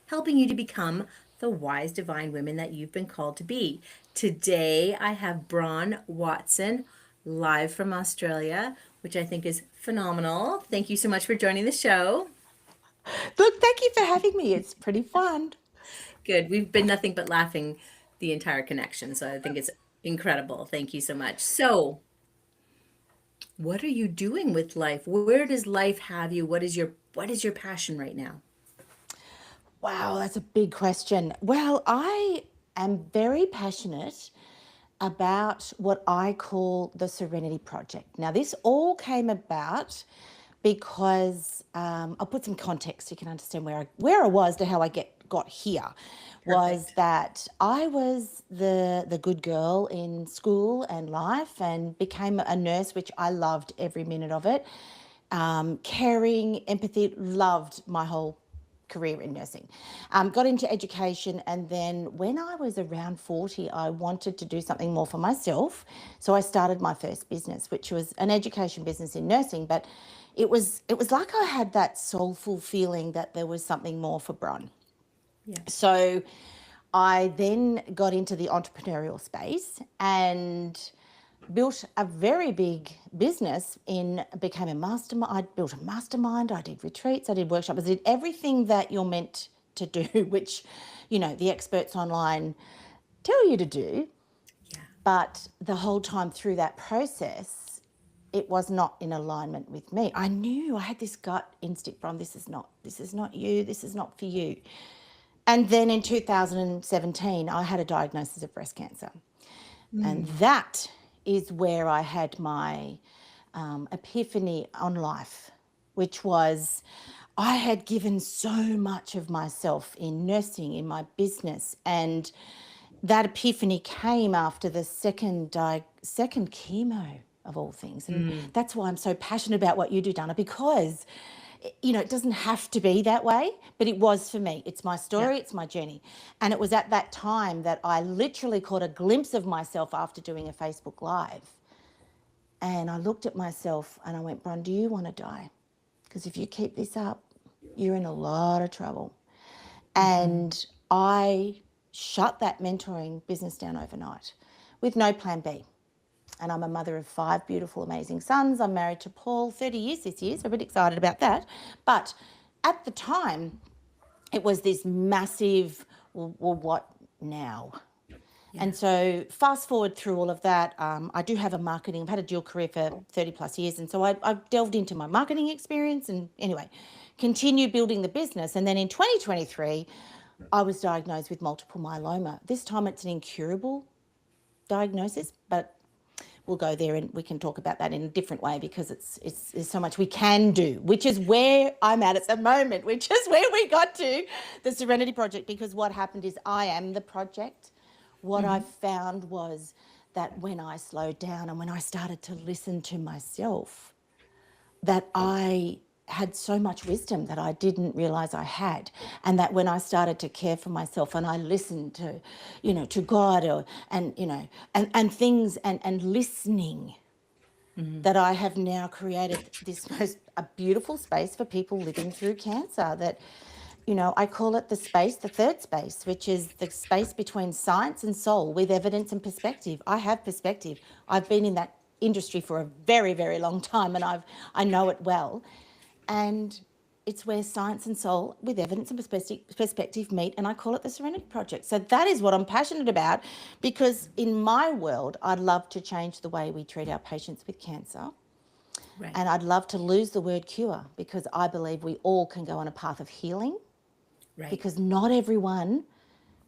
helping you to become the wise divine women that you've been called to be. Today, I have Bron Watson live from Australia, which I think is phenomenal. Thank you so much for joining the show. Look, thank you for having me. It's pretty fun. Good. We've been nothing but laughing the entire connection, so I think it's incredible. Thank you so much. So, what are you doing with life? Where does life have you? What is your passion right now? Wow, that's a big question. Well, I am very passionate about what I call the Serenity Project. Now, this all came about because I'll put some context so you can understand where I was to how I got here. Was Perfect. that I was the good girl in school and life and became a nurse, which I loved every minute of it. Caring, empathy, loved my whole career in nursing. Got into education, and then when I was around 40, I wanted to do something more for myself. So I started my first business, which was an education business in nursing, but it was like I had that soulful feeling that there was something more for Bron. Yeah. So I then got into the entrepreneurial space and built a very big business in became a mastermind. I built a mastermind, I did retreats, I did workshops, I did everything that you're meant to do, which, the experts online tell you to do. Yeah. But the whole time through that process, it was not in alignment with me. I knew I had this gut instinct from this is not you, this is not for you. And then in 2017, I had a diagnosis of breast cancer. And Mm. that is where I had my epiphany on life, which was I had given so much of myself in nursing, in my business, and that epiphany came after the second chemo of all things. And Mm. that's why I'm so passionate about what you do, Dana, because it doesn't have to be that way, but it was for me. It's my Yeah. story, it's my journey. And it was at that time that I literally caught a glimpse of myself after doing a Facebook Live. And I looked at myself and I went, Bron, do you want to die? Because if you keep this up, you're in a lot of trouble. Hmm. And I shut that mentoring business down overnight with no plan B. And I'm a mother of five beautiful, amazing sons. I'm married to Paul, 30 years this year, so I'm really excited about that. But at the time, it was this massive, well, what now? Yeah. And so, fast forward through all of that, I do have a marketing. I've had a dual career for 30 plus years. And so, I've delved into my marketing experience and, anyway, continue building the business. And then in 2023, I was diagnosed with multiple myeloma. This time, it's an incurable diagnosis, but we'll go there and we can talk about that in a different way because it's there's so much we can do, which is where I'm at the moment, which is where we got to the Serenity Project. Because what happened is I am the project. What I Hmm. found was that when I slowed down and when I started to listen to myself, that I had so much wisdom that I didn't realize I had. And that when I started to care for myself and I listened to God and things and listening, Hmm. that I have now created this most a beautiful space for people living through cancer that I call it the third space, which is the space between science and soul with evidence and perspective. I have perspective. I've been in that industry for a very, very long time and I know it well. And it's where science and soul with evidence and perspective meet, and I call it the Serenity Project. So that is what I'm passionate about, because in my world, I'd love to change the way we treat our patients with cancer. Right. And I'd love to lose the word cure because I believe we all can go on a path of healing, Right. because not everyone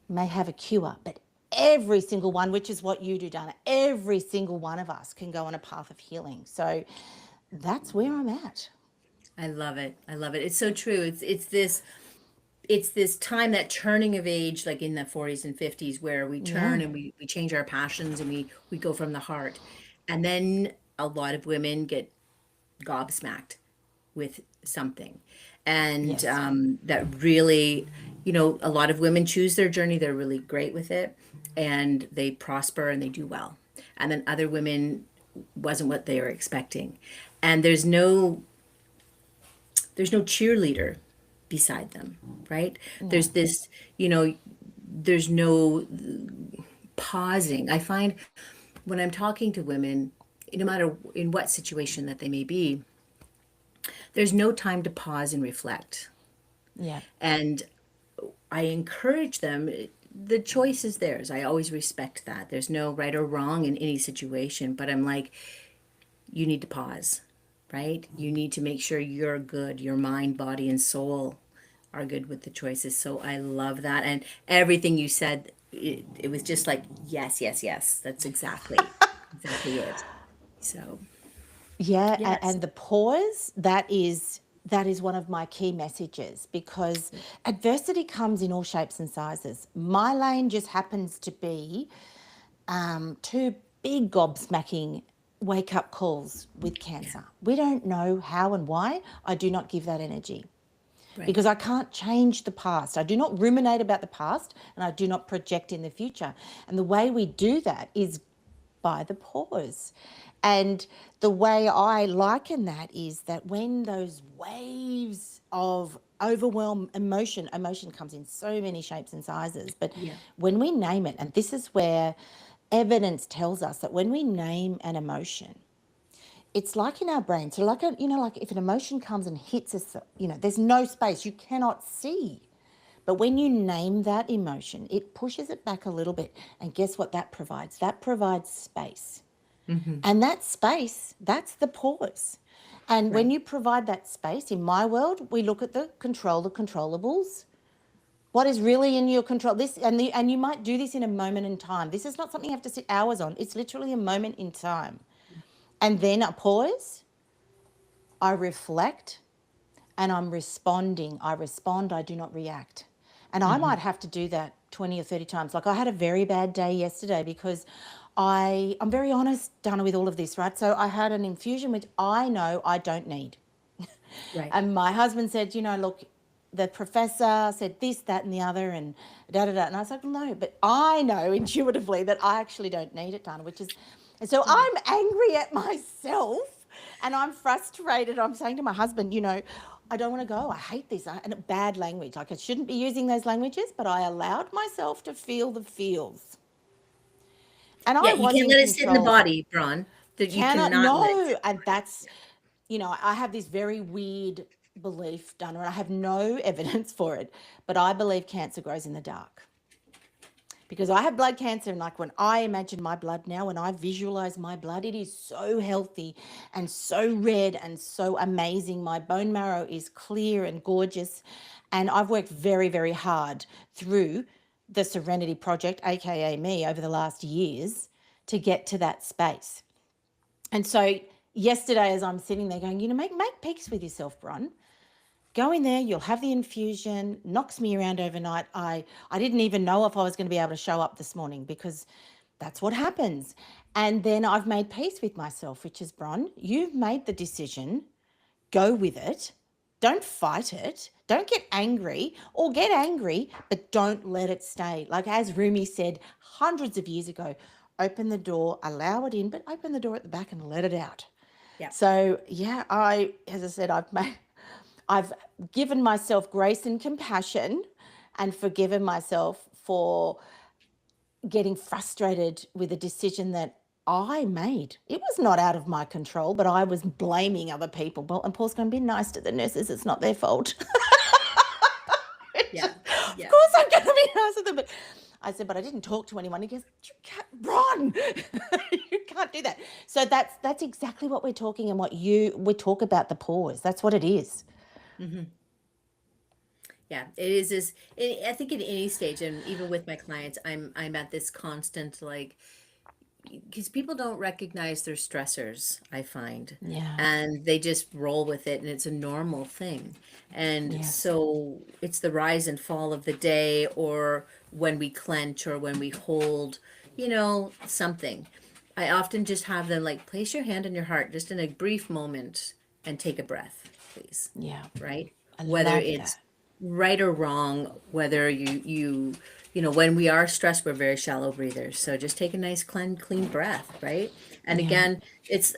may have a cure, but every single one, which is what you do, Dana, every single one of us can go on a path of healing. So that's where I'm at. I love it. I love it. It's so true. It's this time, that turning of age, like in the 40s and 50s, where we Yeah. turn and we change our passions and we go from the heart. And then a lot of women get gobsmacked with something. And Yes. that really, a lot of women choose their journey. They're really great with it and they prosper and they do well. And then other women wasn't what they were expecting. And there's no cheerleader beside them, right? Yeah. There's this, you know, there's no pausing. I find when I'm talking to women, no matter in what situation that they may be, there's no time to pause and reflect. Yeah. And I encourage them. The choice is theirs. I always respect that. There's no right or wrong in any situation, but I'm like, you need to pause, right? You need to make sure you're good, your mind, body, and soul are good with the choices. So I love that. And everything you said, it was just like, yes, yes, yes. That's exactly it. So, Yeah, yes. and the pause, that is one of my key messages, because adversity comes in all shapes and sizes. My lane just happens to be two big gobsmacking wake up calls with Yeah. cancer. We don't know how and why. I do not give that energy Right. because I can't change the past. I do not ruminate about the past, and I do not project in the future. And the way we do that is by the pause. And the way I liken that is that when those waves of overwhelm emotion comes in so many shapes and sizes, but Yeah. when we name it, and this is where evidence tells us that when we name an emotion, it's like in our brain. So like like if an emotion comes and hits us, there's no space. You cannot see. But when you name that emotion, it pushes it back a little bit. And guess what that provides? That provides space. Mm-hmm. And that space, that's the pause. And when Right. you provide that space, in my world, we look at the controllables. What is really in your control? And you might do this in a moment in time. This is not something you have to sit hours on. It's literally a moment in time. And then a pause, I reflect, and I'm responding. I respond, I do not react. And I Mm-hmm. might have to do that 20 or 30 times. Like I had a very bad day yesterday because I'm very honest, Dana, with all of this, right? So I had an infusion which I know I don't need. Right. And my husband said, look, the professor said this, that, and the other, and da da da. And I was like, no, but I know intuitively that I actually don't need it, Dana, and so Right. I'm angry at myself and I'm frustrated. I'm saying to my husband, I don't want to go. I hate this. And bad language. Like I shouldn't be using those languages, but I allowed myself to feel the feels. And Yeah. I You was can't in let it sit in the control. body, Braun. That you Cannot cannot let it know. sit in And that's, I have this very weird belief, Dana, and I have no evidence for it, but I believe cancer grows in the dark. Because I have blood cancer, and like when I imagine my blood now, when I visualize my blood, it is so healthy and so red and so amazing. My bone marrow is clear and gorgeous. And I've worked very, very hard through the Serenity Project, aka me, over the last years to get to that space. And so yesterday, as I'm sitting there going, make peace with yourself, Bron. Go in there, you'll have the infusion, knocks me around overnight. I didn't even know if I was going to be able to show up this morning because that's what happens. And then I've made peace with myself, which is, Bron, you've made the decision, go with it. Don't fight it. Don't get angry, or get angry, but don't let it stay. Like as Rumi said hundreds of years ago, open the door, allow it in, but open the door at the back and let it out. Yeah. So yeah, as I said, I've given myself grace and compassion and forgiven myself for getting frustrated with a decision that I made. It was not out of my control, but I was blaming other people. Well, and Paul's going to be nice to the nurses. It's not their fault. Yeah. Of Yeah. course I'm going to be nice to them. But I said, but I didn't talk to anyone. He goes, you can't run. You can't do that. So that's exactly what we're talking, and we talk about the pause. That's what it is. Mm-hmm. Yeah, it is this. I think at any stage, and even with my clients, I'm at this constant like, because people don't recognize their stressors, I find, Yeah. and they just roll with it, and it's a normal thing. And Yes. so it's the rise and fall of the day, or when we clench, or when we hold, something. I often just have them like place your hand on your heart just in a brief moment and take a breath, please. Yeah. Right? I Whether love it's that. right or wrong, whether when we are stressed, we're very shallow breathers. So just take a nice clean breath, right? And Yeah. again, it's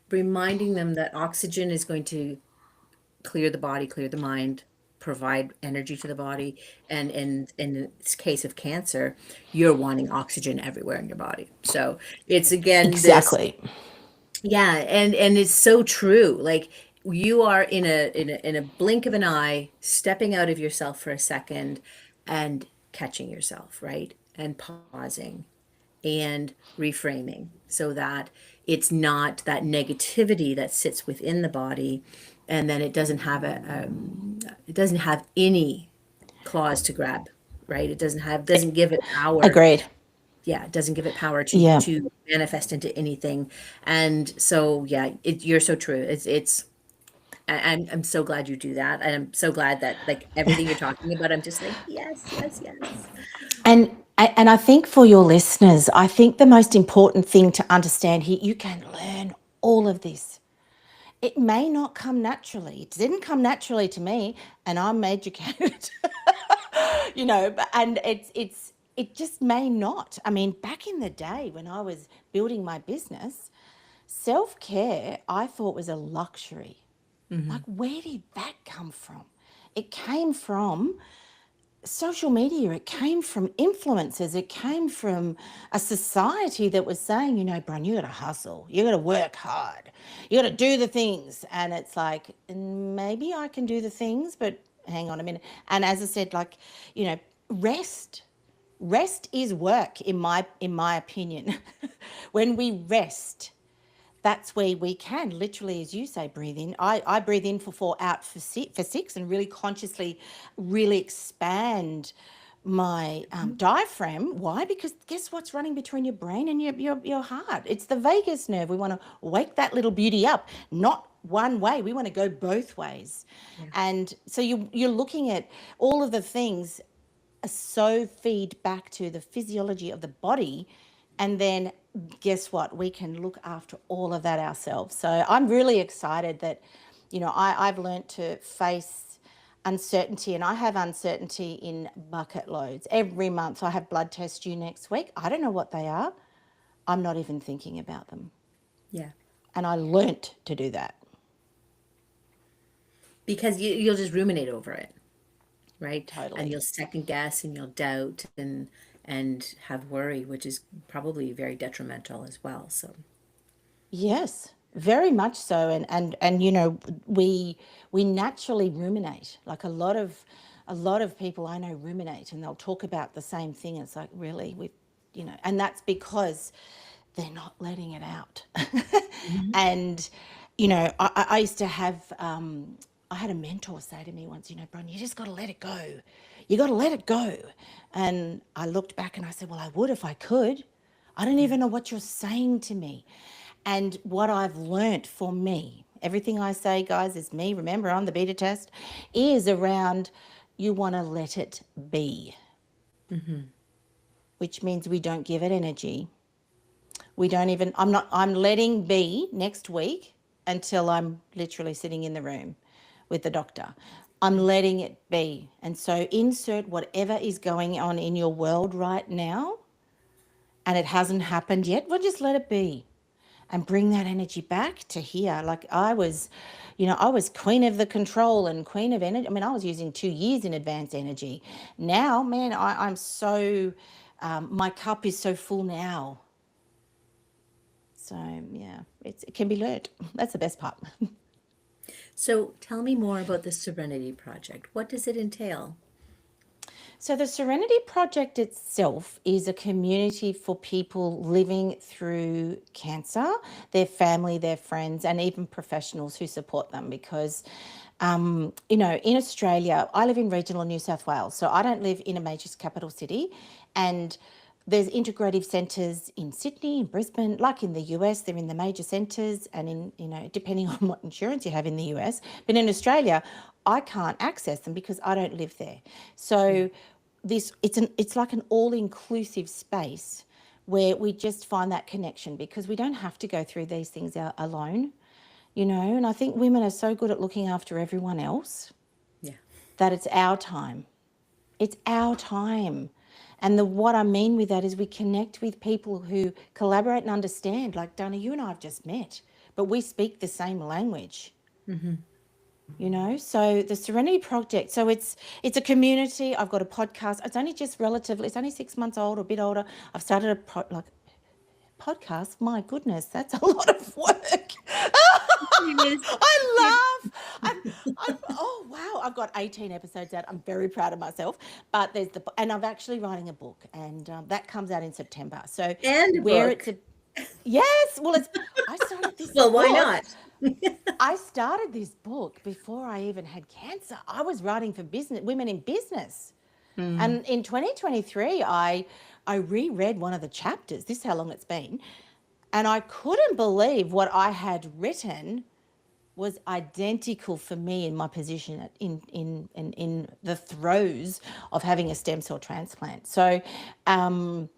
reminding them that oxygen is going to clear the body, clear the mind, provide energy to the body. And in this case of cancer, you're wanting oxygen everywhere in your body. So it's again this, Exactly. yeah, and it's so true. Like you are in a blink of an eye, stepping out of yourself for a second and catching yourself, right? And pausing and reframing so that it's not that negativity that sits within the body, and then it doesn't have it doesn't have any claws to grab, right? It doesn't give it power. Agreed. Yeah, it doesn't give it power Yeah. to manifest into anything. And so yeah, you're so true. I'm so glad you do that, and I'm so glad that like everything you're talking about, I'm just like yes, yes, yes. And I think for your listeners, I think the most important thing to understand here, you can learn all of this. It may not come naturally. It didn't come naturally to me, and I'm educated, and it just may not. I mean, back in the day when I was building my business, self-care I thought was a luxury. Like, where did that come from? It came from social media, it came from influencers, it came from a society that was saying, Bron, you got to hustle, you got to work hard, you got to do the things. And it's like, maybe I can do the things, but hang on a minute. And as I said, like, rest. Rest is work, in my opinion. When we rest, that's where we can literally, as you say, breathe in. I breathe in for 4, out for six, and really consciously really expand my diaphragm. Why? Because guess what's running between your brain and your heart? It's the vagus nerve. We want to wake that little beauty up, not one way. We want to go both ways. Yeah. And so you're looking at all of the things so feed back to the physiology of the body, and then guess what, we can look after all of that ourselves. So I'm really excited that I've learned to face uncertainty, and I have uncertainty in bucket loads. Every month I have blood tests due next week. I don't know what they are. I'm not even thinking about them, Yeah. and I learnt to do that. Because you'll just ruminate over it, right? And Totally. you'll second guess and you'll doubt and have worry, which is probably very detrimental as well. So Yes, very much so. And we naturally ruminate. Like a lot of people I know ruminate, and they'll talk about the same thing. It's like, really, and that's because they're not letting it out. mhm. And I used to have I had a mentor say to me once, Bron, you just got to let it go. You got to let it go. And I looked back and I said, well, I would if I could. I don't Yeah. even know what you're saying to me. And what I've learnt for me, everything I say, guys, is me. Remember, I'm the beta test, is around you want to let it be, Hmm. which means we don't give it energy. I'm letting be next week until I'm literally sitting in the room with the doctor. I'm letting it be. And so insert whatever is going on in your world right now, and it hasn't happened yet, well, just let it be and bring that energy back to here. Like I was queen of the control and queen of energy. I mean, I was using 2 years in advance energy. Now, man, I'm so, my cup is so full now. So yeah, it can be learnt. That's the best part. So tell me more about the Serenity Project. What does it entail? So the Serenity Project itself is a community for people living through cancer, their family, their friends, and even professionals who support them. Because, in Australia, I live in regional New South Wales, so I don't live in a major capital city, and there's integrative centres in Sydney, in Brisbane, like in the US, they're in the major centres, and depending on what insurance you have in the US. But in Australia, I can't access them because I don't live there. Yeah. So it's like an all-inclusive space where we just find that connection, because we don't have to go through these things alone, and I think women are so good at looking after everyone else Yeah. that it's our time. It's our time. And what I mean with that is we connect with people who collaborate and understand. Like, Dana, you and I have just met, but we speak the same language. Hmm. So the Serenity Project, so it's a community. I've got a podcast. It's only just relatively, it's only 6 months old or a bit older. I've started podcast. My goodness, that's a lot of work. It is. I laugh. Oh wow, I've got 18 episodes out. I'm very proud of myself. But and I'm actually writing a book, and that comes out in September. So And a where it's book. a yes, well, I started this Well, why book. not? I started this book before I even had cancer. I was writing for business, women in business. Mm, And in 2023, I reread one of the chapters. This is how long it's been. And I couldn't believe what I had written was identical for me in my position in the throes of having a stem cell transplant. So um,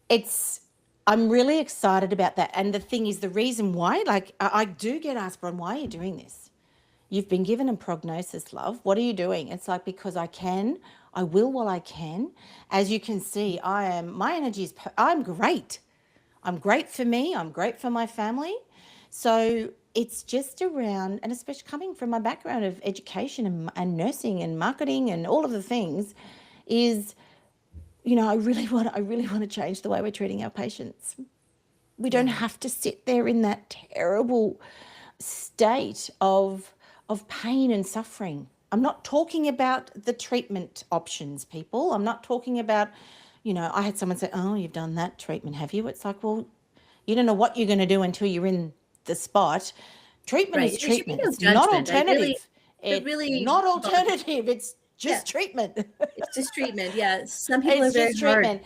it's I'm really excited about that. And the thing is, the reason why, like, I do get asked, Bron, why are you doing this? You've been given a prognosis, love. What are you doing? It's like, because I will while I can. As you can see, my energy is, I'm great. I'm great for me. I'm great for my family. So it's just around, and especially coming from my background of education and nursing and marketing and all of the things, is I really want to change the way we're treating our patients. We don't yeah. have to sit there in that terrible state of pain and suffering. I'm not talking about the treatment options, people. I'm not talking about, I had someone say, "Oh, you've done that treatment, have you?" It's like, well, you don't know what you're going to do until you're in the spot. Treatment Right. is There should be treatment. no It's not judgment. alternative. It It's really not bothers. alternative. It's Yeah. just treatment. It's just treatment. Yeah. Some people are It's very just hard. treatment.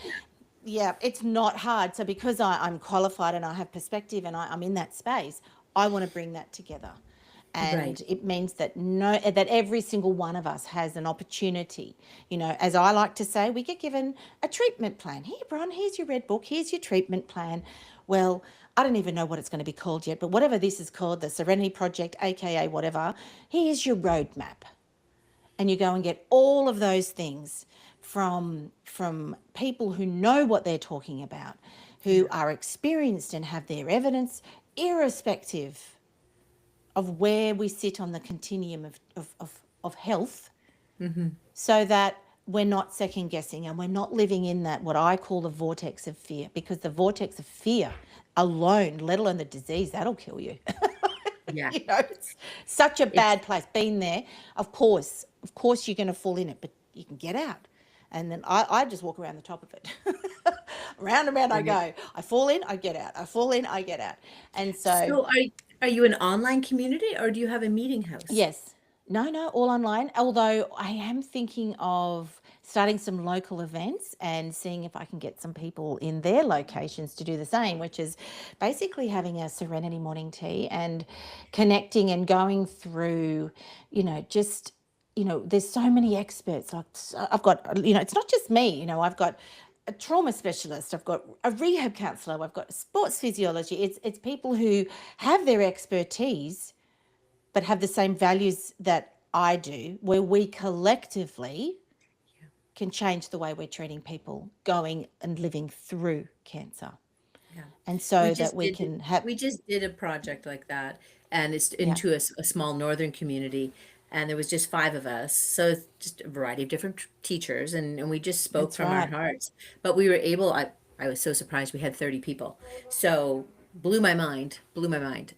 Yeah, it's not hard. So because I'm qualified and I have perspective and I'm in that space, I want to bring that together. Right. And it means that every single one of us has an opportunity. As I like to say, we get given a treatment plan. Here, Bron, here's your red book, here's your treatment plan. Well, I don't even know what it's going to be called yet, but whatever this is called, the Serenity Project, aka whatever, here's your roadmap. And you go and get all of those things from people who know what they're talking about, who Yeah. are experienced and have their evidence, irrespective of where we sit on the continuum of health, Mm-hmm. so that we're not second guessing and we're not living in that, what I call the vortex of fear, because the vortex of fear alone, let alone the disease, that'll kill you. Yeah. It's such a It's bad place. Been there, of course, you're going to fall in it, but you can get out. And then I just walk around the top of it. Round and round I right. go. I fall in, I get out. I fall in, I get out. And so, So are you an online community or do you have a meeting house? yes, no, all online. Although I am thinking of starting some local events and seeing if I can get some people in their locations to do the same, which is basically having a serenity morning tea and connecting and going through, just, there's so many experts. Like, I've got, it's not just me, I've got a trauma specialist, I've got a rehab counselor, I've got sports physiology. It's people who have their expertise but have the same values that I do, where we collectively can change the way we're treating people going and living through cancer. Yeah. And We so that just we did can have, we just did a project like that, and it's yeah, into a small northern community, and there was just five of us, so it's just a variety of different teachers, and we just spoke that's from our right. hearts. But we were able, I was so surprised we had 30 people. So blew my mind.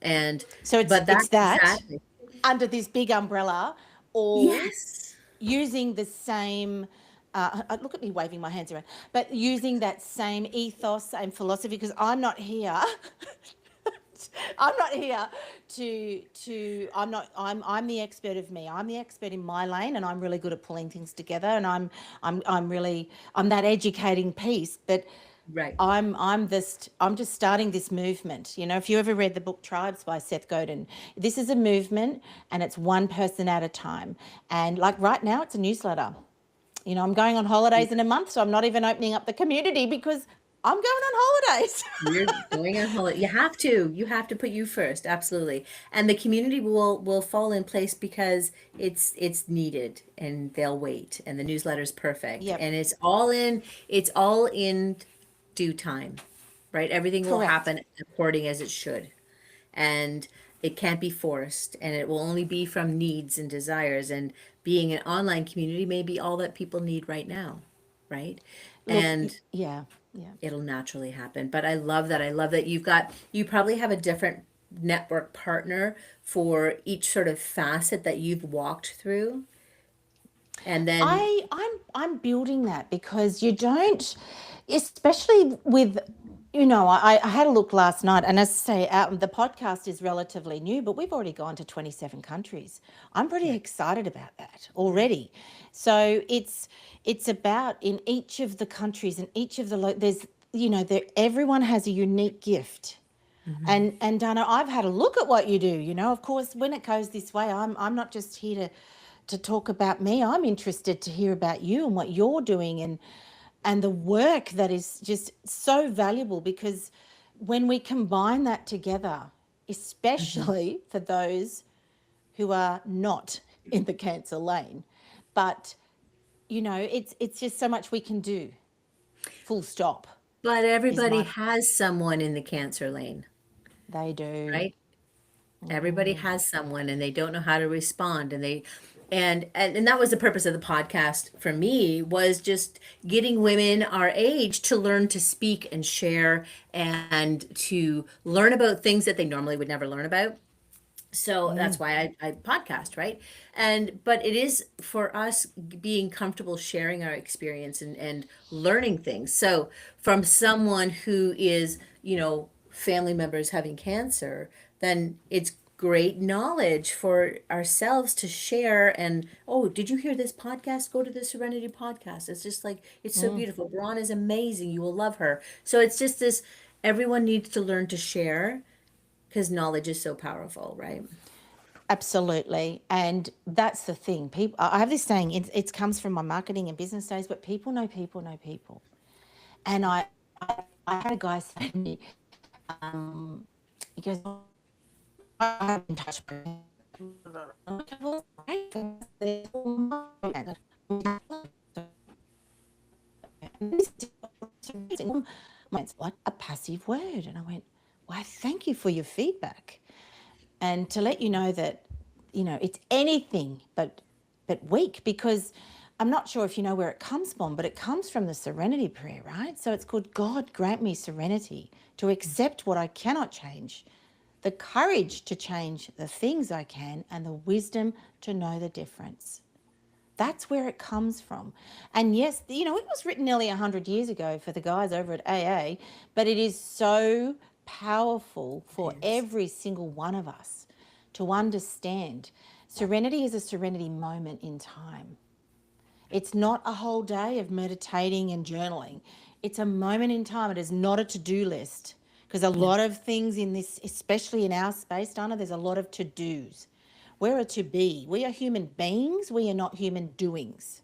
And So it's but it's that's that exactly. under this big umbrella, or Yes. using the same. Look at me waving my hands around, but using that same ethos, same philosophy, because I'm not here. I'm not here I'm the expert of me. I'm the expert in my lane and I'm really good at pulling things together and I'm that educating piece, but Right. I'm just starting this movement. If you ever read the book Tribes by Seth Godin, this is a movement and it's one person at a time. And like right now it's a newsletter. I'm going on holidays in a month, so I'm not even opening up the community because I'm going on holidays. You're going on holiday. You have to. You have to put you first. Absolutely. And the community will fall in place because it's needed and they'll wait. And the newsletter's perfect. Yep, And it's all in due time. Right? Everything will correct. happen according as it should. And it can't be forced, and it will only be from needs and desires. And being an online community may be all that people need right now, right? Look, And yeah, yeah. it'll naturally happen. But I love that. I love that you probably have a different network partner for each sort of facet that you've walked through. And then, I'm building that because you don't, especially with, you know, I had a look last night, and as I say, the podcast is relatively new, but we've already gone to 27 countries. I'm pretty excited about that already. So it's about in each of the countries and each of the there's, you know, there everyone has a unique gift. And Dana, I've had a look at what you do. You know, of course, when it goes this way, I'm not just here to talk about me. I'm interested to hear about you and what you're doing, and the work that is just so valuable, because when we combine that together, especially for those who are not in the cancer lane, but you know, it's just so much we can do. Full stop but is everybody my. has someone in the cancer lane, They do. right? Everybody has someone and they don't know how to respond, and and that was the purpose of the podcast for me, was just getting women our age to learn to speak and share and to learn about things that they normally would never learn about. So that's why I podcast, right? But it is for us being comfortable sharing our experience and learning things. So from someone who is, family members having cancer, then it's great knowledge for ourselves to share. And oh, did you hear this podcast? Go to the Serenity podcast. It's just like, it's so beautiful. Braun is amazing. You will love her. So it's just this, everyone needs to learn to share because knowledge is so powerful, right? Absolutely. And that's the thing. People, I have this saying, it comes from my marketing and business days, but people know people know people. And I had a guy say to me, he goes, I have been touched by what a passive word. And I went, why, thank you for your feedback. And to let you know that, you know, it's anything but weak, because I'm not sure if you know where it comes from, but it comes from the serenity prayer, right? So it's called, God grant me serenity to accept what I cannot change, the courage to change the things I can, and the wisdom to know the difference. That's where it comes from. And yes, you know, it was written nearly 100 years ago for the guys over at AA, but it is so powerful for Yes. every single one of us to understand. Serenity is a serenity moment in time. It's not a whole day of meditating and journaling. It's a moment in time. It is not a to-do list, because a lot of things in this, especially in our space, Dana, there's a lot of to-dos. We're a to be. We are human beings. We are not human doings.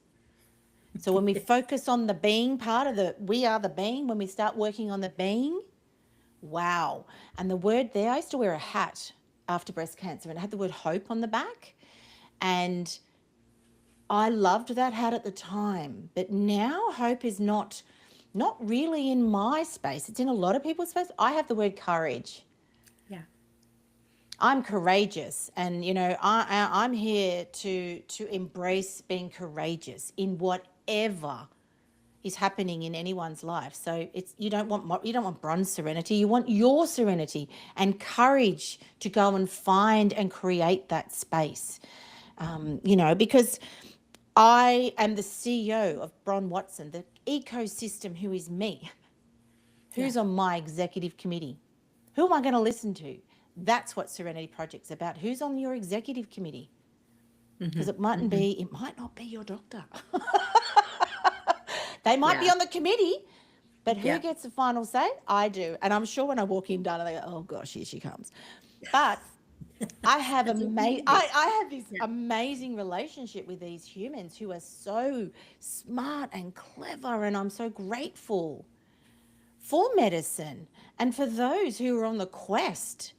So when we focus on the being part of we are the being, when we start working on the being, wow. And the word there, I used to wear a hat after breast cancer, and it had the word hope on the back. And I loved that hat at the time, but now hope is not really in my space. It's in a lot of people's space. I have the word courage. Yeah. I'm courageous, and you know, I'm here to embrace being courageous in whatever is happening in anyone's life. So it's, you don't want bronze serenity. You want your serenity and courage to go and find and create that space. You know, because I am the CEO of Bron Watson, the ecosystem, who is me. Yeah. Who's on my executive committee? Who am I going to listen to? That's what Serenity Project's about. Who's on your executive committee? Because it might not be your doctor. They might be Yeah. on the committee, but who Yeah. gets the final say? I do. And I'm sure when I walk in, Dana, they go, oh gosh, here she comes. But I have I have this amazing relationship with these humans who are so smart and clever, and I'm so grateful for medicine and for those who are on the quest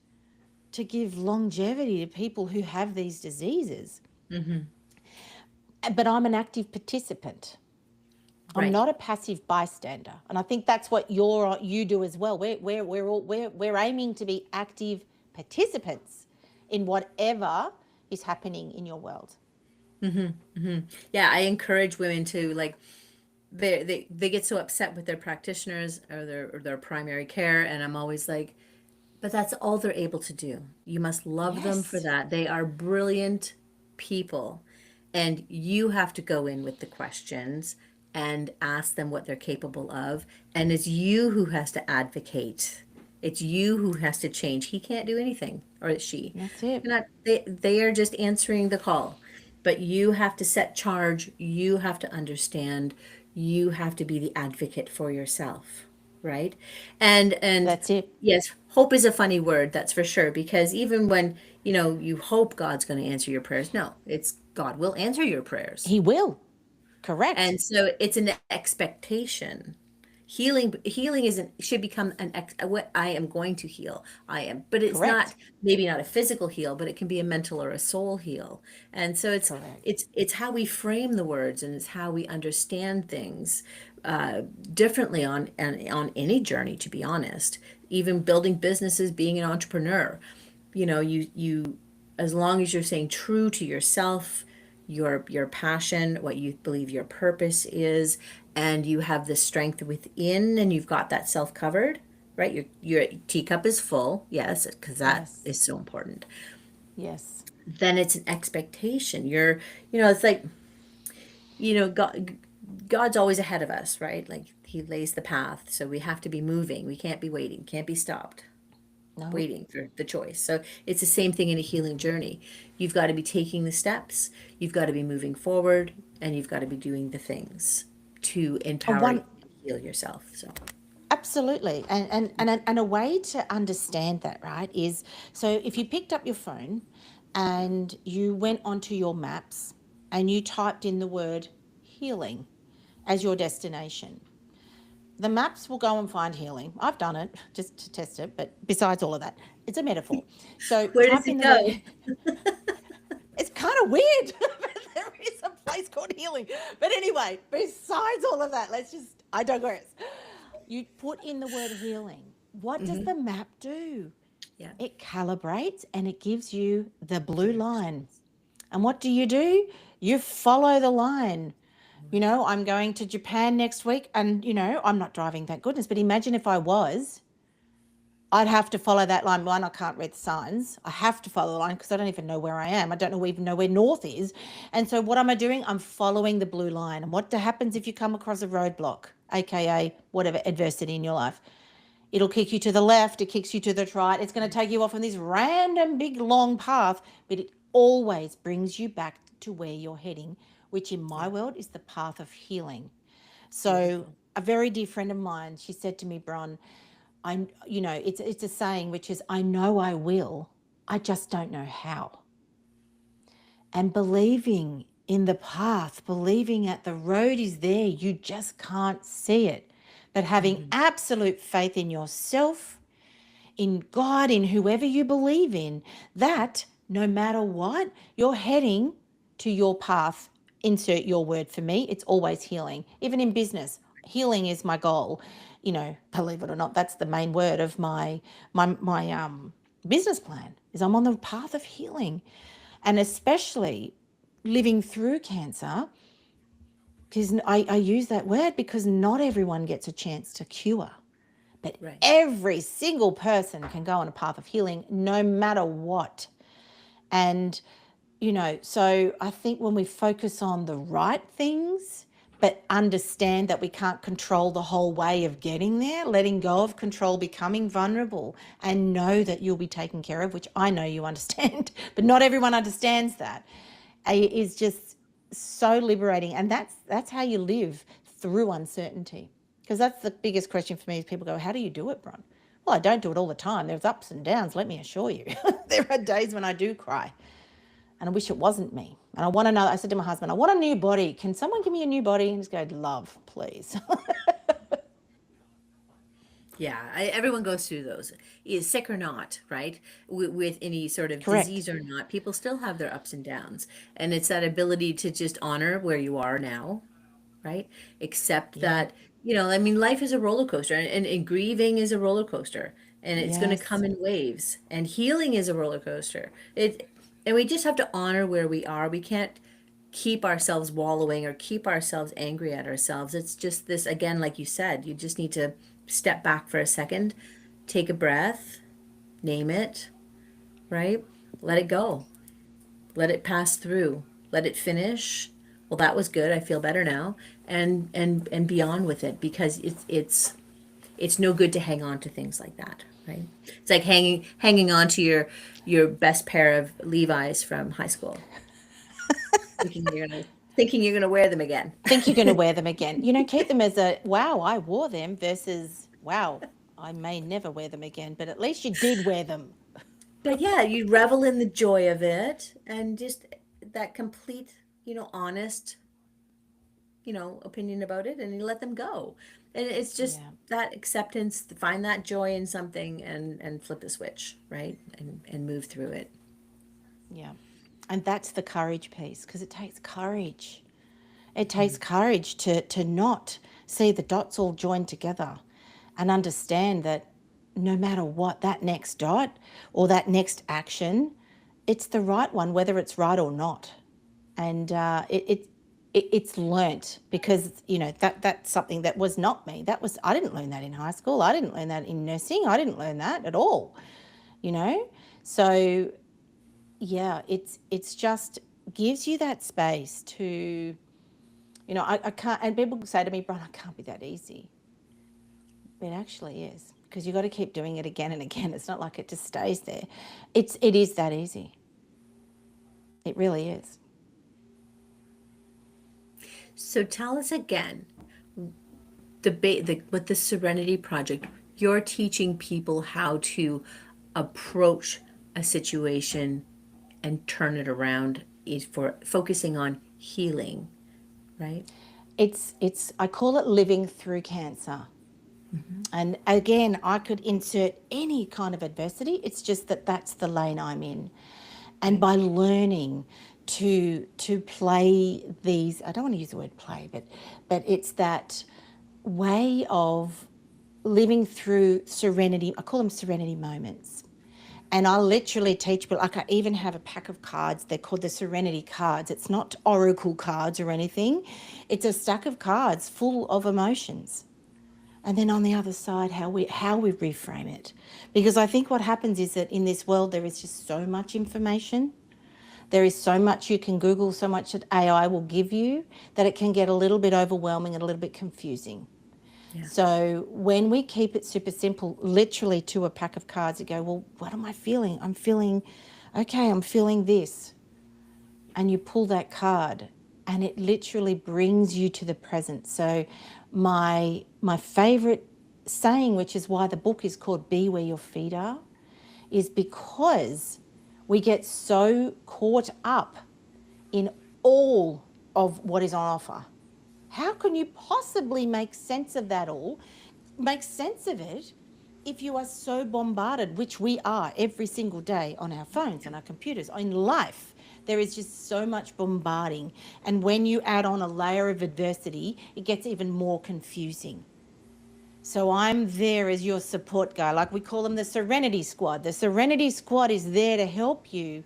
to give longevity to people who have these diseases. But I'm an active participant. I'm Right. not a passive bystander, and I think that's what you do as well. We're aiming to be active participants in whatever is happening in your world. Yeah, I encourage women to like they get so upset with their practitioners or their primary care, and I'm always like, but that's all they're able to do. You must love them for Yes, that. They are brilliant people, and you have to go in with the questions and ask them what they're capable of, and it's you who has to advocate. It's you who has to change. He can't do anything, or it's she. that's it. Cannot, they are just answering the call. But you have to set charge. You have to understand. You have to be the advocate for yourself, right? And That's it. yes, hope is a funny word, that's for sure, because even when, you hope God's going to answer your prayers, no, it's God will answer your prayers. He will. Correct. And so it's an expectation. Healing isn't should become what I am going to heal. I am, but it's not, Correct. maybe not a physical heal, but it can be a mental or a soul heal. And so it's Correct. it's it's how we frame the words, and it's how we understand things differently on any journey, to be honest. Even building businesses, being an entrepreneur, you as long as you're staying true to yourself, your passion, what you believe your purpose is, and you have the strength within, and you've got that self covered, right? Your teacup is full, yes, because that Yes. is so important. Yes. Then it's an expectation. It's like, God's always ahead of us, right? Like He lays the path, so we have to be moving. We can't be waiting, can't be stopped No. waiting for the choice. So it's the same thing in a healing journey. You've got to be taking the steps, you've got to be moving forward, and you've got to be doing the things to A empower you one to heal yourself. So, Absolutely. And a way to understand that, right, is so if you picked up your phone and you went onto your maps and you typed in the word healing as your destination, the maps will go and find healing. I've done it just to test it, but besides all of that, it's a metaphor. So where does type in it the word, go? it's kind of weird, but there is a place called healing. But anyway, besides all of that, I digress. You put in the word healing. What does Hmm. the map do? Yeah. It calibrates and it gives you the blue line. And what do? You follow the line. I'm going to Japan next week and, I'm not driving, thank goodness. But imagine if I was, I'd have to follow that line. One, I can't read the signs. I have to follow the line because I don't even know where I am. I don't even know where north is. And so what am I doing? I'm following the blue line. And what happens if you come across a roadblock, aka whatever adversity in your life? It'll kick you to the left, it kicks you to the right. It's going to take you off on this random big long path, but it always brings you back to where you're heading, which in my Yeah. world is the path of healing. So Beautiful. a very dear friend of mine, she said to me, Bron, it's a saying which is, I know I will, I just don't know how. And believing in the path, believing that the road is there, you just can't see it. But having Hmm. absolute faith in yourself, in God, in whoever you believe in, that no matter what, you're heading to your path. Insert your word. For me, it's always healing. Even in business, healing is my goal. Believe it or not, that's the main word of my business plan, is I'm on the path of healing. And especially living through cancer, because I use that word because not everyone gets a chance to cure. But Right. every single person can go on a path of healing no matter what. And, so I think when we focus on the right things, but understand that we can't control the whole way of getting there, letting go of control, becoming vulnerable, and know that you'll be taken care of, which I know you understand, but not everyone understands that, is just so liberating. And that's how you live through uncertainty. Because that's the biggest question for me is people go, how do you do it, Bron? Well, I don't do it all the time. There's ups and downs, let me assure you. There are days when I do cry and I wish it wasn't me. And I said to my husband, I want a new body. Can someone give me a new body? And he's going, love, please. Yeah, everyone goes through those, is sick or not, right? With any sort of Correct. disease or not, people still have their ups and downs. And it's that ability to just honor where you are now, right? Accept Yeah. that, I mean, life is a roller coaster, and grieving is a roller coaster. and it's going to come Yes. in waves. And healing is a roller coaster. And we just have to honor where we are. We can't keep ourselves wallowing or keep ourselves angry at ourselves. It's just this, again, like you said, you just need to step back for a second, take a breath, name it, right? Let it go. Let it pass through. Let it finish. Well, that was good. I feel better now. And be on with it, because it's no good to hang on to things like that, right? It's like hanging on to your best pair of Levi's from high school, thinking you're gonna wear them again. Think you're going to wear them again. Keep them as a, wow, I wore them, versus, wow, I may never wear them again, but at least you did wear them. But yeah, you revel in the joy of it, and just that complete, honest, opinion about it, and you let them go. And it's just Yeah. that acceptance, to find that joy in something, and flip the switch, right? And move through it. Yeah. And that's the courage piece, because it takes courage. It takes courage to not see the dots all joined together and understand that no matter what, that next dot or that next action, it's the right one, whether it's right or not. And it's learnt, because that's something that was not me. I didn't learn that in high school. I didn't learn that in nursing. I didn't learn that at all. You know, so yeah, it's just gives you that space to, I can't, and people say to me, Bron, I can't be that easy. It actually is, because you've got to keep doing it again and again. It's not like it just stays there. It is that easy. It really is. So tell us again, with the Serenity Project, you're teaching people how to approach a situation and turn it around, is for focusing on healing, right? It's I call it living through cancer. And again, I could insert any kind of adversity. It's just that that's the lane I'm in. And Right. by learning to play these, I don't want to use the word play, but it's that way of living through serenity. I call them serenity moments. And I literally teach people, like I even have a pack of cards. They're called the Serenity cards. It's not oracle cards or anything. It's a stack of cards full of emotions. And then on the other side, how we reframe it. Because I think what happens is that in this world there is just so much information. There is so much you can Google, so much that AI will give you, that it can get a little bit overwhelming and a little bit confusing. Yeah. So when we keep it super simple, literally to a pack of cards, you go, well, what am I feeling? I'm feeling this. And you pull that card and it literally brings you to the present. So my favorite saying, which is why the book is called Be Where Your Feet Are, is because we get so caught up in all of what is on offer. How can you possibly make sense of that all? Make sense of it if you are so bombarded, which we are every single day on our phones and our computers. In life, there is just so much bombarding. And when you add on a layer of adversity, it gets even more confusing. So I'm there as your support guy, like we call them the Serenity Squad. The Serenity Squad is there to help you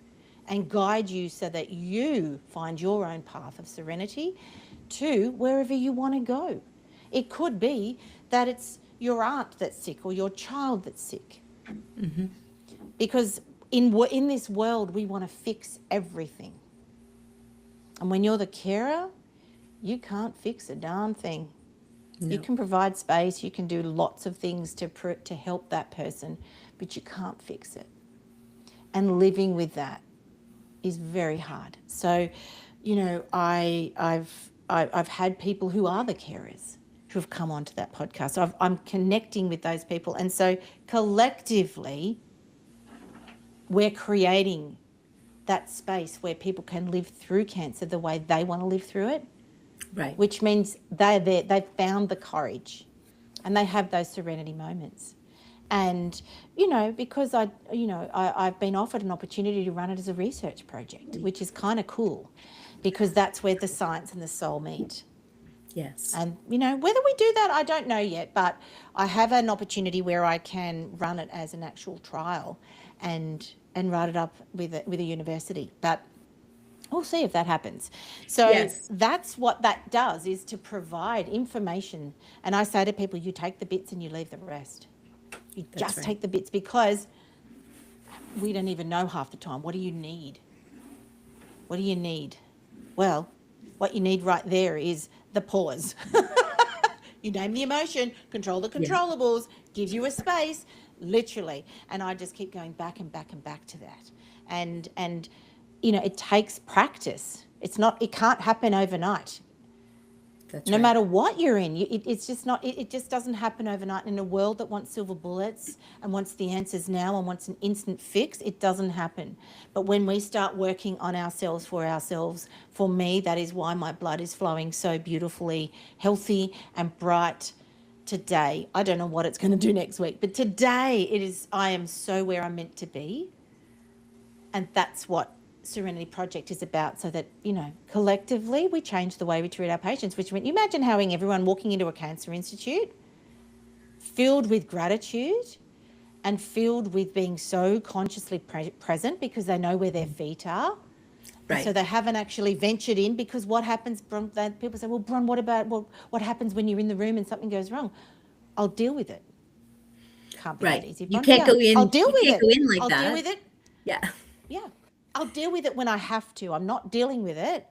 and guide you so that you find your own path of serenity to wherever you want to go. It could be that it's your aunt that's sick or your child that's sick. Because in this world, we want to fix everything. And when you're the carer, you can't fix a darn thing. You No. can provide space, you can do lots of things to help that person, but you can't fix it. And living with that is very hard. So, I've had people who are the carers who have come onto that podcast. So I'm connecting with those people, and so collectively, we're creating that space where people can live through cancer the way they want to live through it, Right. which means they've found the courage and they have those serenity moments. And, because I've been offered an opportunity to run it as a research project, which is kind of cool, because that's where the science and the soul meet. Yes. And, whether we do that, I don't know yet, but I have an opportunity where I can run it as an actual trial and write it up with a university. But we'll see if that happens. So Yes. that's what that does, is to provide information. And I say to people, you take the bits and you leave the rest. You That's just right. take the bits, because we don't even know half the time. What do you need? What do you need? Well, what you need right there is the pause. You name the emotion, control the Yeah. controllables, give you a space, literally. And I just keep going back and back and back to that. And it takes practice. It can't happen overnight. That's No right. matter what you're in, it's just not, it just doesn't happen overnight. In a world that wants silver bullets and wants the answers now and wants an instant fix, it doesn't happen. But when we start working on ourselves, for me, that is why my blood is flowing so beautifully, healthy and bright today. I don't know what it's going to do next week, but today I am so where I'm meant to be. And that's what Serenity Project is about, so that, collectively we change the way we treat our patients. Which, when you imagine having everyone walking into a cancer institute filled with gratitude and filled with being so consciously present, because they know where their feet are. And so Right. they haven't actually ventured in, because what happens, Bron, people say, well, Bron, what happens when you're in the room and something goes wrong? I'll deal with it. Can't be that Right. easy, You Bron. can't Yeah, go I'll in. deal You with can't it. go in like I'll deal that. with it. Yeah. Yeah. I'll deal with it when I have to. I'm not dealing with it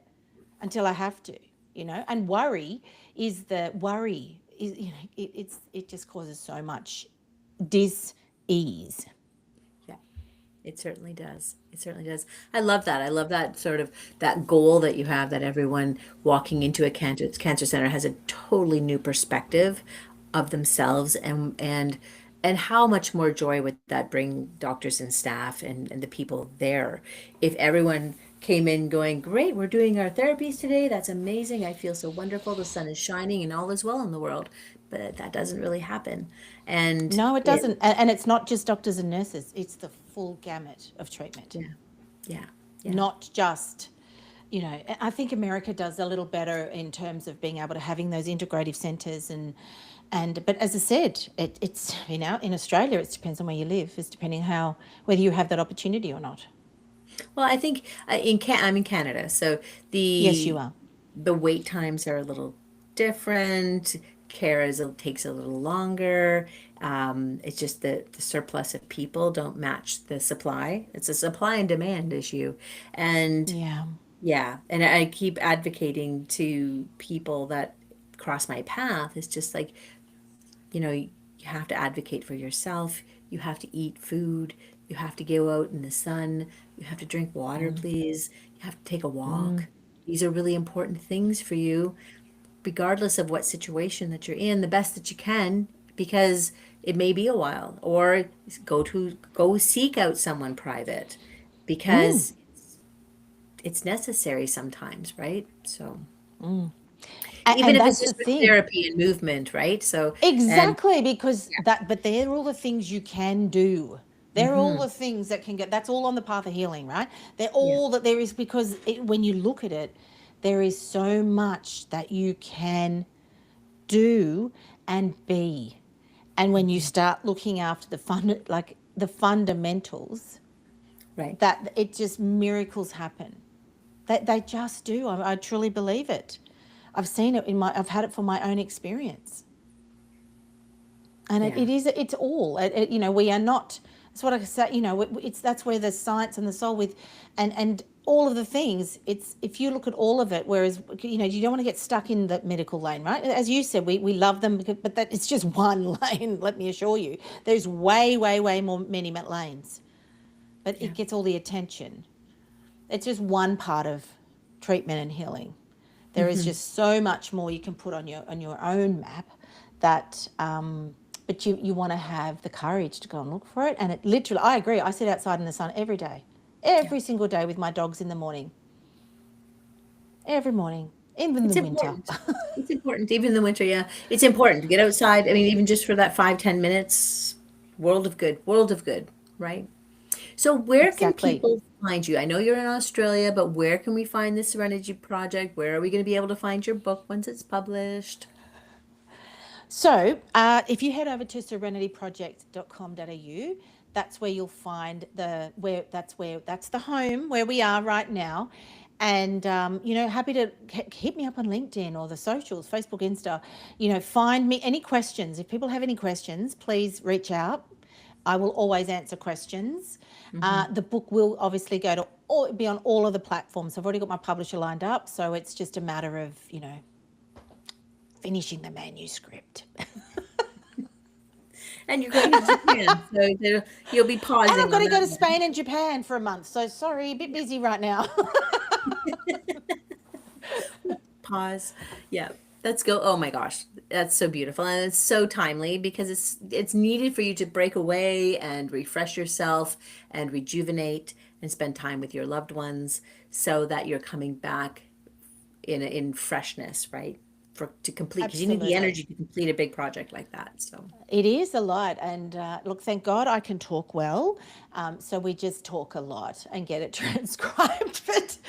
until I have to, and worry is, it just causes so much dis-ease. Yeah. It certainly does. It certainly does. I love that. I love that sort of that goal that you have, that everyone walking into a cancer center has a totally new perspective of themselves, and how much more joy would that bring doctors and staff and the people there if everyone came in going, great, we're doing our therapies today. That's amazing. I feel so wonderful. The sun is shining and all is well in the world. But that doesn't really happen. And No, it it, doesn't. And it's not just doctors and nurses, it's the full gamut of treatment, yeah, yeah, yeah. not just. I think America does a little better in terms of being able to having those integrative centres, but as I said, it's in Australia it depends on where you live. It's depending whether you have that opportunity or not. Well, I think I'm in Canada, so Yes, you the are. the wait times are a little different. Takes a little longer. It's just the surplus of people don't match the supply. It's a supply and demand issue, and Yeah. yeah, and I keep advocating to people that cross my path. It's just like, you have to advocate for yourself. You have to eat food. You have to go out in the sun. You have to drink water, please. You have to take a walk. These are really important things for you, regardless of what situation that you're in, the best that you can, because it may be a while, or go seek out someone private, Mm. because it's necessary sometimes, right? So even And if it's that's the just for thing. therapy and movement, right? So, and Exactly, because but they're all the things you can do. They're all hmm the things that can that's all on the path of healing, right? They're yeah, all that there is, because when you look at it, there is so much that you can do and be. And when you start looking after the fundamentals, right. that it just miracles happen. They just do. I truly believe it. I've had it for my own experience. And Yeah, it's all we are not. That's what I say. That's where the science and the soul and all of the things. It's if you look at all of it. Whereas you don't want to get stuck in the medical lane, right? As you said, we love them, but that it's just one lane. Let me assure you, there's way more many lanes, but yeah. it gets all the attention. It's just one part of treatment and healing. There is just so much more you can put on your own map, that but you want to have the courage to go and look for it. And it literally, I agree, I sit outside in the sun every day, Yeah. every single day, with my dogs in the morning, every morning, even in It's the winter. important. It's important, even in the winter. Yeah, it's important to get outside. I mean, even just for that 5, 10 minutes, world of good, right? So where can Exactly. people find you? I know you're in Australia, but where can we find the Serenity Project? Where are we going to be able to find your book once it's published? So, if you head over to serenityproject.com.au, that's where you'll find that's the home where we are right now. And happy to hit me up on LinkedIn or the socials, Facebook, Insta. Find me any questions. If people have any questions, please reach out. I will always answer questions. Hmm. The book will obviously be on all of the platforms. I've already got my publisher lined up, so it's just a matter of finishing the manuscript. And you're going to Japan, so you'll be And pausing I've got on to go that to one. Spain and Japan for a month. So sorry, a bit busy right now. Pause. Yeah. Let's go. Oh my gosh, that's so beautiful, and it's so timely because it's needed for you to break away and refresh yourself and rejuvenate and spend time with your loved ones so that you're coming back in freshness, right? To complete, because you need the Absolutely. energy to complete a big project like that. So It is a lot. And look, thank God I can talk well. So we just talk a lot and get it transcribed. But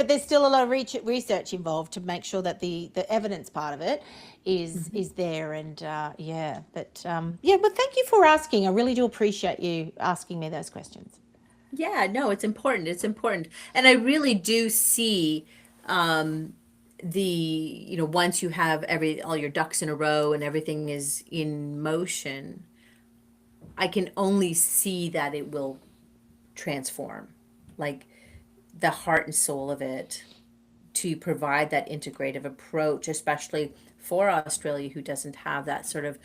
there's still a lot of research involved to make sure that the evidence part of it is there. And but thank you for asking. I really do appreciate you asking me those questions. yeah, no, it's important. It's important. And I really do see um the, once you have all your ducks in a row and everything is in motion, I can only see that it will transform. Like the heart and soul of it, to provide that integrative approach, especially for Australia, who doesn't have that sort of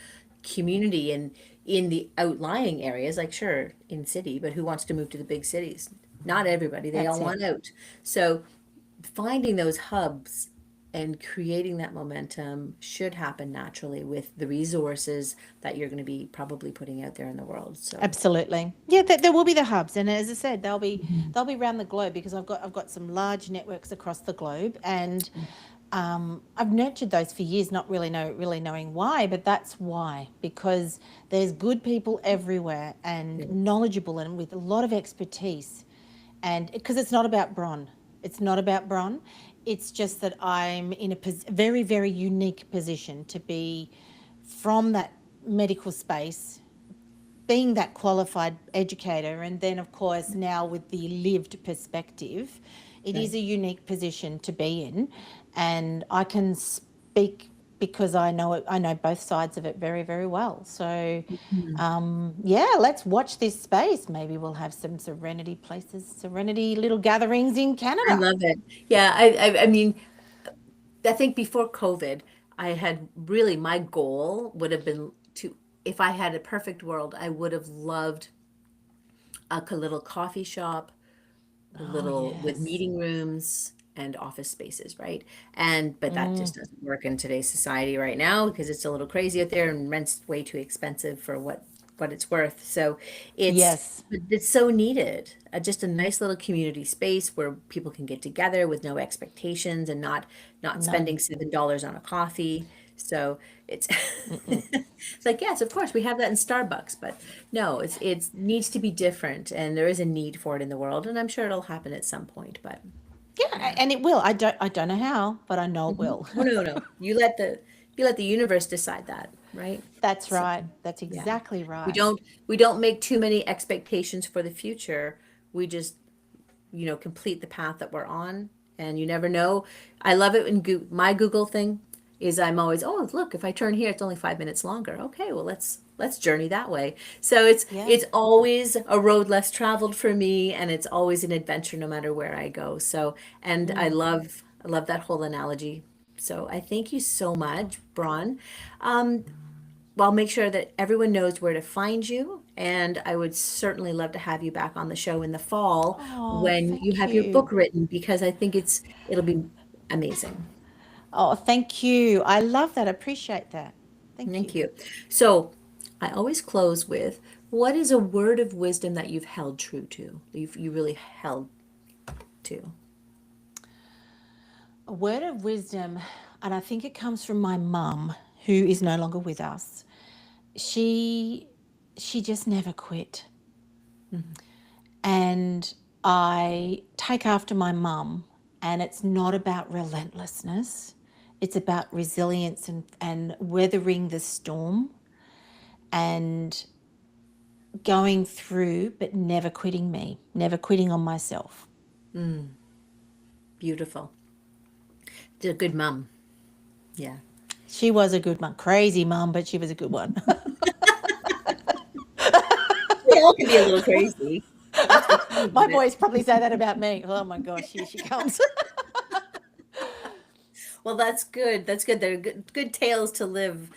community in the outlying areas, like sure in city, but who wants to move to the big cities? Not everybody. They all That's it. want out. So finding those hubs and creating that momentum should happen naturally with the resources that you're going to be probably putting out there in the world. So Absolutely. Yeah, there will be the hubs, and as I said, they'll be mhm. they'll be around the globe because I've got some large networks across the globe, and I've nurtured those for years, not really knowing why, but that's why, because there's good people everywhere and Yeah. knowledgeable and with a lot of expertise, and because it's not about Bron, it's not about Bron, it's just that I'm in a very very unique position to be from that medical space, being that qualified educator, and then of course now with the lived perspective, it is Right. a unique position to be in, and I can speak because I know it. I know both sides of it very very well. So Mhm. yeah, let's watch this space. Maybe we'll have some serenity little gatherings in I Canada. love it. Yeah, I mean, I think before COVID, I had really, my goal would have been to, if I had a perfect world, I would have loved a little coffee shop, a Oh little with yes. meeting rooms and office spaces, right? But that just doesn't work in today's society right now because it's a little crazy out there and rent's way too expensive for what it's worth. So it's Yes. it's so needed. Just a nice little community space where people can get together with no expectations and not None. spending $7 on a coffee. So it's it's like, yes, of course we have that in Starbucks, but no, it's needs to be different, and there is a need for it in the world, and I'm sure it'll happen at some point. But Yeah, yeah. and it will. I don't know how, but I know it Hmm. will. Oh no, no, you let the universe decide that, right? That's So right. That's yeah, exactly we right. don't make too many expectations for the future. We just complete the path that we're on, and you never know. I love it when my Google thing is, I'm always, oh look, if I turn here it's only 5 minutes longer. Okay, well let's journey that way. So it's Yeah. it's always a road less traveled for me, and it's always an adventure no matter where I go. So, and I love that whole analogy. So I thank you so much, Braun. um, well, I'll make sure that everyone knows where to find you. And I would certainly love to have you back on the show in the fall Oh, when you thank have your you. book written, because I think it'll be amazing. Oh, thank you. I love that. I appreciate that. Thank Thank you. you. So I always close with, what is a word of wisdom that you've held true to, you really held to? A word of wisdom, and I think it comes from my mum, who is no longer with us. She she just never quit. Mhm. And I take after my mum, and it's not about relentlessness. It's about resilience and weathering the storm and going through, but never quitting me, never quitting on myself. Beautiful. A good mom. Yeah. She was a good mum, crazy mum, but she was a good one. We all can be a little crazy. That's what's fun My about it. boys probably say that about me. Oh my gosh, here she comes. Well, that's good. That's good. They're good tales to live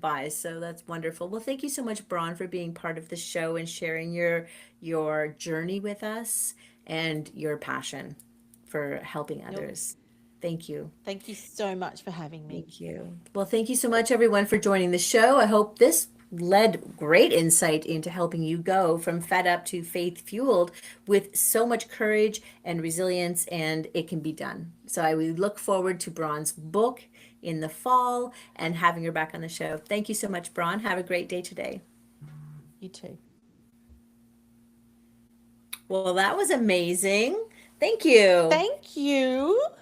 by. So that's wonderful. Well, thank you so much, Braun, for being part of the show and sharing your journey with us and your passion for helping Nope. others. Thank you. Thank you so much for having me. Thank you. Well, thank you so much, everyone, for joining the show. I hope this led great insight into helping you go from fed up to faith fueled with so much courage and resilience, and it can be done. So I would look forward to Braun's book in the fall and having her back on the show. Thank you so much, Braun. Have a great day today. You too. Well, that was amazing. Thank you. Thank you.